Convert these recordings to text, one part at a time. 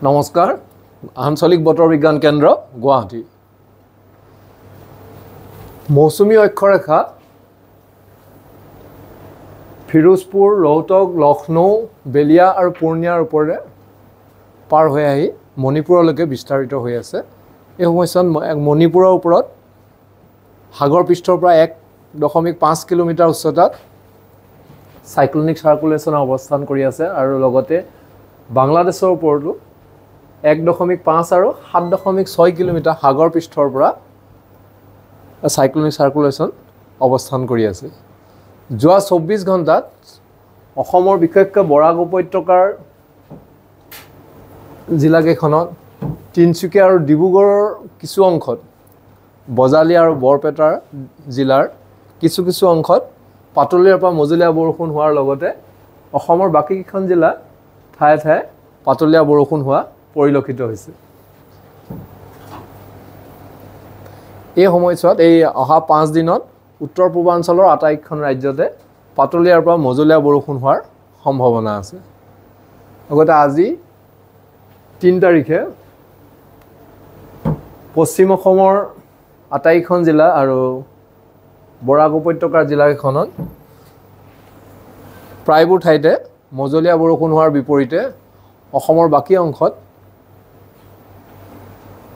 নমস্কাৰ আঞ্চলিক বতৰ বিজ্ঞান কেন্দ্ৰ গুৱাহাটী মৌচুমী অক্ষৰেখা ফিৰোজপুৰ ৰৌতক লক্ষ্ণৌ বেলিয়া আৰু পূৰ্ণিয়াৰ ওপৰেৰে পাৰ হৈ আহি মণিপুৰলৈকে বিস্তাৰিত হৈ আছে এই সময়ছোৱাত মণিপুৰৰ ওপৰত সাগৰ পৃষ্ঠৰ পৰা 1.5 কিলোমিটাৰ উচ্চতাত সাইক্লোনিক সাৰ্কুলেশন অৱস্থান কৰি আছে আৰু লগতে বাংলাদেশৰ ওপৰতো 1.5 আৰু 7.6 কিলোমিটাৰ সাগৰ পৃষ্ঠৰ পৰা সাইক্লোনিক সাৰ্কুলেশন অৱস্থান কৰি আছে যোৱা 24 ঘণ্টাত অসমৰ বিশেষকৈ বৰাক উপত্যকাৰ জিলাকেইখনত তিনচুকীয়া আৰু ডিব্ৰুগড়ৰ কিছু অংশত বজালী আৰু বৰপেটাৰ জিলাৰ কিছু অংশত পাতলীয়াৰ পৰা মজলীয়া বৰষুণ হোৱাৰ লগতে অসমৰ বাকী কেইখন জিলা ঠায়ে ঠায়ে পাতলীয়া বৰষুণ হোৱা পৰিলক্ষিত হৈছে এই সময়ছোৱাত এই অহা 5 দিনত উত্তৰ পূৰ্বাঞ্চলৰ আটাইখন ৰাজ্যতে পাতলীয়াৰ পৰা মজলীয়া বৰষুণ হোৱাৰ সম্ভাৱনা আছে লগতে আজি 3 তাৰিখে পশ্চিম অসমৰ আটাইখন জিলা আৰু বৰাক উপত্যকাৰ জিলাকেইখনত প্ৰায়বোৰ ঠাইতে মজলীয়া বৰষুণ হোৱাৰ বিপৰীতে অসমৰ বাকী অংশত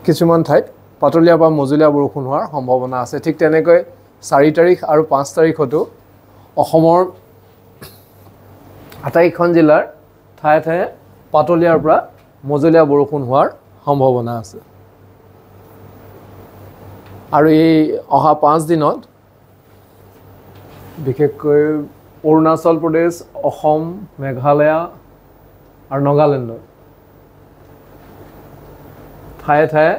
কিছুমান ঠাইত পাতলীয়া বা মজলীয়া বৰষুণ হোৱাৰ সম্ভাৱনা আছে ঠিক তেনেকৈ 4 তাৰিখ আৰু 5 তাৰিখতো অসমৰ আটাইখন জিলাৰ ঠায়ে ঠায়ে পাতলীয়াৰ পৰা মজলীয়া বৰষুণ হোৱাৰ সম্ভাৱনা আছে আৰু এই অহা 5 দিনত বিশেষকৈ অৰুণাচল প্ৰদেশ অসম মেঘালয় আৰু নাগালেণ্ডৰ ঠায়ে ঠায়ে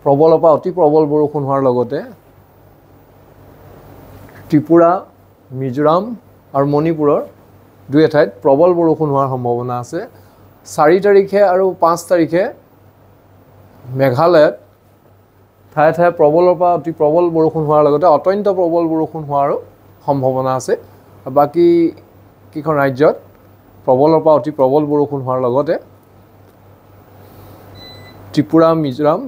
প্ৰবল পৰা অতি প্ৰবল বৰষুণ হোৱাৰ লগতে ত্ৰিপুৰা মিজোৰাম আৰু মণিপুৰৰ দুই ঠাইত প্ৰবল বৰষুণ হোৱাৰ সম্ভাৱনা আছে 4 তাৰিখে আৰু 5 তাৰিখে মেঘালয়ত ঠায়ে ঠায়ে প্ৰবলৰ পৰা অতি প্ৰবল বৰষুণ হোৱাৰ লগতে অত্যন্ত প্ৰবল বৰষুণ হোৱাৰো সম্ভাৱনা আছে বাকী কিখন ৰাজ্যত প্ৰবলৰ পৰা অতি প্ৰবল বৰষুণ হোৱাৰ লগতে ত্ৰিপুৰা মিজোৰাম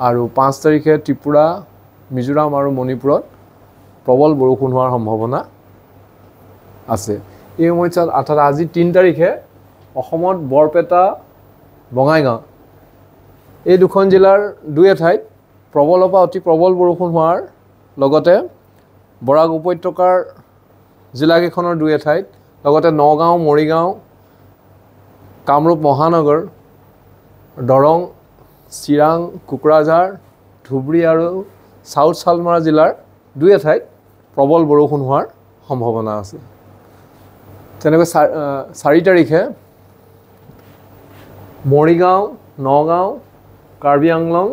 আৰু 5 তাৰিখে ত্ৰিপুৰা মিজোৰাম আৰু মণিপুৰত প্ৰবল বৰষুণ হোৱাৰ সম্ভাৱনা আছে এই সময়ছোৱাত অৰ্থাৎ আজি 3 তাৰিখে অসমত বৰপেটা বঙাইগাঁও এই দুখন জিলাৰ দুই ঠাইত প্ৰবলৰ পৰা অতি প্ৰবল বৰষুণ হোৱাৰ লগতে বৰাক উপত্যকাৰ জিলাকেইখনৰ দুই ঠাইত লগতে নগাঁও মৰিগাঁও কামৰূপ মহানগৰ দৰং চিৰাং কোকৰাঝাৰ ধুবুৰী আৰু সাউথ চালমাৰা জিলাৰ দুই ঠাইত প্ৰবল বৰষুণ হোৱাৰ সম্ভাৱনা আছে তেনেকৈ 4 তাৰিখে মৰিগাঁও নগাঁও কাৰ্বি আংলং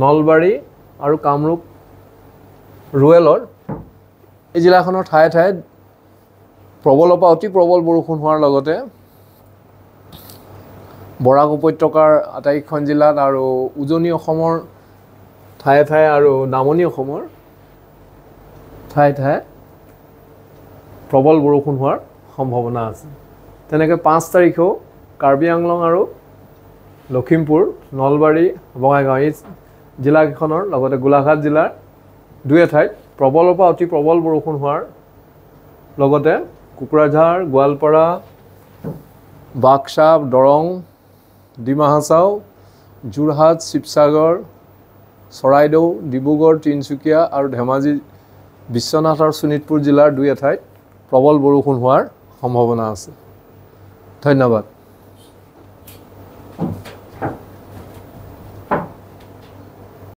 নলবাৰী আৰু কামৰূপ ৰুৰেলৰ এই জিলাখনৰ ঠায়ে ঠায়ে প্ৰবলৰ পৰা অতি প্ৰবল বৰষুণ হোৱাৰ লগতে বৰাক উপত্যকাৰ আটাইখন জিলাত আৰু উজনি অসমৰ ঠায়ে ঠায়ে আৰু নামনি অসমৰ ঠায়ে ঠায়ে প্ৰবল বৰষুণ হোৱাৰ সম্ভাৱনা আছে তেনেকৈ 5 তাৰিখেও কাৰ্বি আংলং আৰু লখিমপুৰ নলবাৰী বঙাইগাঁও এই জিলাকেইখনৰ লগতে গোলাঘাট জিলাৰ দুই ঠাইত প্ৰবলৰ পৰা অতি প্ৰবল বৰষুণ হোৱাৰ লগতে কোকৰাঝাৰ গোৱালপাৰা বাক্সা দৰং ডিমা হাছাও যোৰহাট শিৱসাগৰ চৰাইদেউ ডিব্ৰুগড় তিনচুকীয়া আৰু ধেমাজি বিশ্বনাথ আৰু শোণিতপুৰ জিলাৰ দুই ঠাইত প্ৰবল বৰষুণ হোৱাৰ সম্ভাৱনা আছে ধন্যবাদ